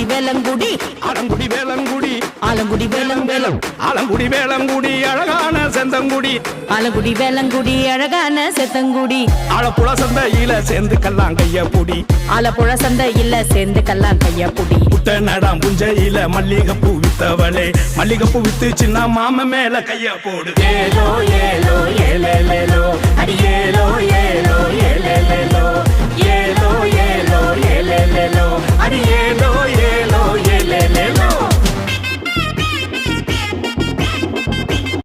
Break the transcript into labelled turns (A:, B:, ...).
A: ஆலங்குடி வேலங்குடி
B: ஆலங்குடி வேலங்குடி
A: ஆலங்குடி வேலம்
B: ஆலங்குடி வேலங்குடி அழகான செந்தங்குடி
A: ஆலங்குடி வேலங்குடி அழகான செத்தங்குடி
B: ஆலப்புழ சந்தையில சேர்ந்து கல்லாம் கைய புடி
A: ஆலப்புழ சந்தையில சேர்ந்து கல்லாம் கைய புடி
B: புத்த நடாம் புஞ்சையில மல்லிகைப்பூ வித்தவளே மல்லிகைப்பூ வித்து சின்ன மாம மேல கைய போடு
A: ஏலோ ஏலோ ஏலேலேலோ அடி ஏலோ ஏலோ ஏலேலேலோ ஏலோ ஏலோ ஏலேலேலோ அடி ஏலோ ஏலோ